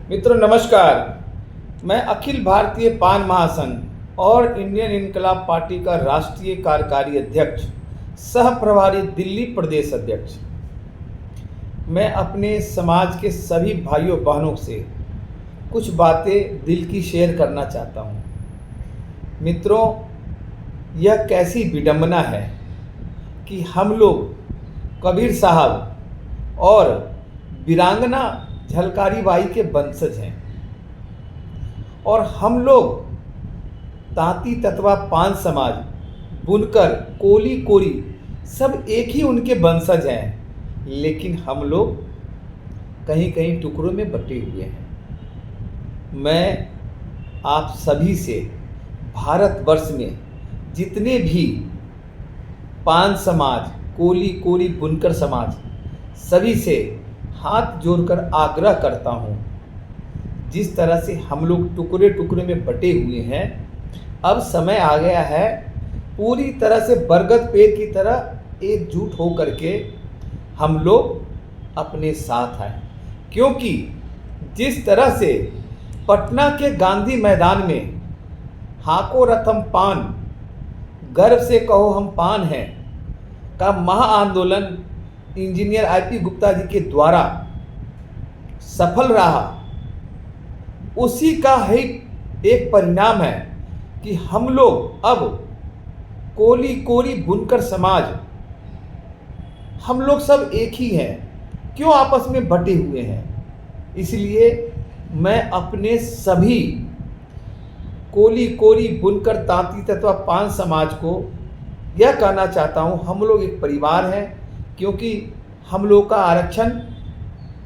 मित्रों नमस्कार। मैं अखिल भारतीय पान महासंघ और इंडियन इनकलाब पार्टी का राष्ट्रीय कार्यकारी अध्यक्ष सह प्रभारी दिल्ली प्रदेश अध्यक्ष। मैं अपने समाज के सभी भाइयों बहनों से कुछ बातें दिल की शेयर करना चाहता हूँ। मित्रों, यह कैसी विडंबना है कि हम लोग कबीर साहब और वीरांगना झलकारी बाई के वंशज हैं और हम लोग तांती ततवा पान समाज, बुनकर, कोली कोरी सब एक ही उनके वंशज हैं, लेकिन हम लोग कहीं कहीं टुकड़ों में बटे हुए हैं। मैं आप सभी से भारतवर्ष में जितने भी पान समाज, कोली कोरी, बुनकर समाज, सभी से हाथ जोड़कर आग्रह करता हूँ, जिस तरह से हम लोग टुकड़े टुकड़े में बटे हुए हैं, अब समय आ गया है पूरी तरह से बरगद पेड़ की तरह एकजुट हो करके हम लोग अपने साथ आए। क्योंकि जिस तरह से पटना के गांधी मैदान में हाको रथम पान, गर्व से कहो हम पान हैं का महाआंदोलन इंजीनियर आईपी गुप्ता जी के द्वारा सफल रहा, उसी का ही एक परिणाम है कि हम लोग अब कोली कोरी बुनकर समाज, हम लोग सब एक ही हैं। क्यों आपस में बटे हुए हैं? इसलिए मैं अपने सभी कोली कोरी, बुनकर, तांती तथा पान समाज को यह कहना चाहता हूँ, हम लोग एक परिवार हैं। क्योंकि हम लोग का आरक्षण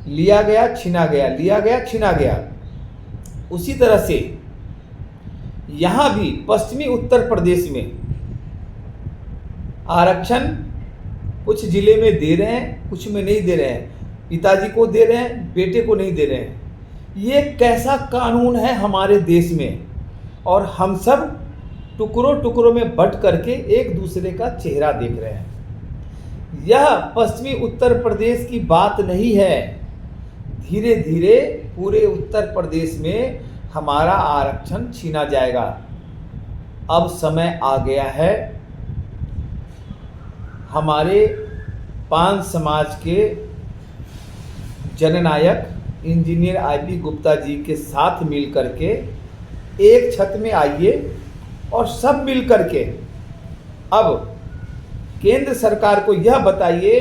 लिया गया, छीना गया, लिया गया, छीना गया। उसी तरह से यहाँ भी पश्चिमी उत्तर प्रदेश में आरक्षण कुछ जिले में दे रहे हैं, कुछ में नहीं दे रहे हैं। पिताजी को दे रहे हैं, बेटे को नहीं दे रहे हैं। ये कैसा कानून है हमारे देश में? और हम सब टुकड़ों टुकड़ों में बट करके एक दूसरे का चेहरा देख रहे हैं। यह पश्चिमी उत्तर प्रदेश की बात नहीं है। धीरे धीरे पूरे उत्तर प्रदेश में हमारा आरक्षण छीना जाएगा। अब समय आ गया है हमारे पान समाज के जननायक इंजीनियर आईपी गुप्ता जी के साथ मिल करके एक छत में आइए और सब मिल करके अब केंद्र सरकार को यह बताइए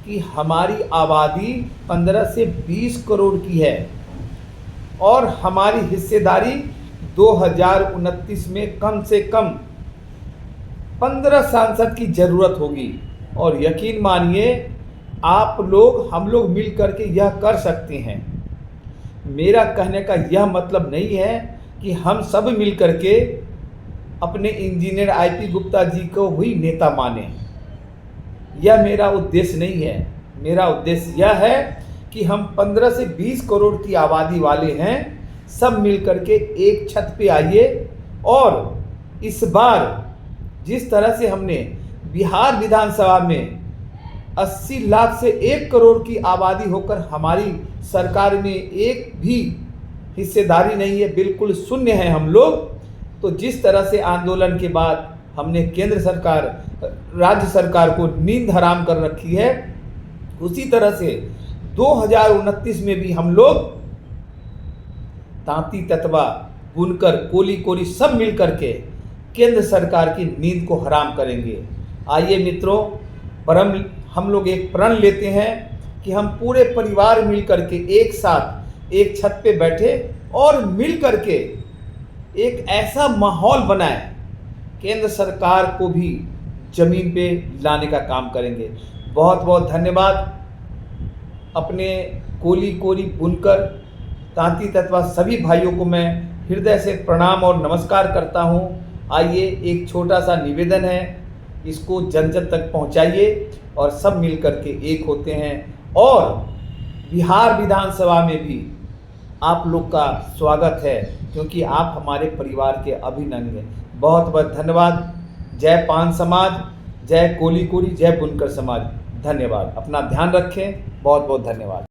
कि हमारी आबादी 15 से 20 करोड़ की है और हमारी हिस्सेदारी 2029 में कम से कम 15 सांसद की ज़रूरत होगी। और यकीन मानिए आप लोग, हम लोग मिल करके यह कर सकते हैं। मेरा कहने का यह मतलब नहीं है कि हम सब मिल करके अपने इंजीनियर आईपी गुप्ता जी को ही नेता माने। यह मेरा उद्देश्य नहीं है। मेरा उद्देश्य यह है कि हम 15 से 20 करोड़ की आबादी वाले हैं, सब मिल करके एक छत पे आइए। और इस बार जिस तरह से हमने बिहार विधानसभा में 80 लाख से 1 करोड़ की आबादी होकर हमारी सरकार में एक भी हिस्सेदारी नहीं है, बिल्कुल शून्य है हम लोग। तो जिस तरह से आंदोलन के बाद हमने केंद्र सरकार, राज्य सरकार को नींद हराम कर रखी है, उसी तरह से 2029 में भी हम लोग तांती ततवा, बुनकर, कोली कोरी सब मिल करके केंद्र सरकार की नींद को हराम करेंगे। आइए मित्रों, हम लोग एक प्रण लेते हैं कि हम पूरे परिवार मिल करके एक साथ एक छत पे बैठे और मिल करके एक ऐसा माहौल बनाए, केंद्र सरकार को भी जमीन पे लाने का काम करेंगे। बहुत बहुत धन्यवाद। अपने कोली कोरी, बुनकर, तांती तत्वा सभी भाइयों को मैं हृदय से प्रणाम और नमस्कार करता हूँ। आइए, एक छोटा सा निवेदन है, इसको जन जन तक पहुँचाइए और सब मिल करके एक होते हैं। और बिहार विधानसभा में भी आप लोग का स्वागत है, क्योंकि आप हमारे परिवार के अभिन्न अंग हैं। बहुत बहुत धन्यवाद। जय पान समाज, जय कोली कोरी, जय बुनकर समाज। धन्यवाद। अपना ध्यान रखें। बहुत बहुत धन्यवाद।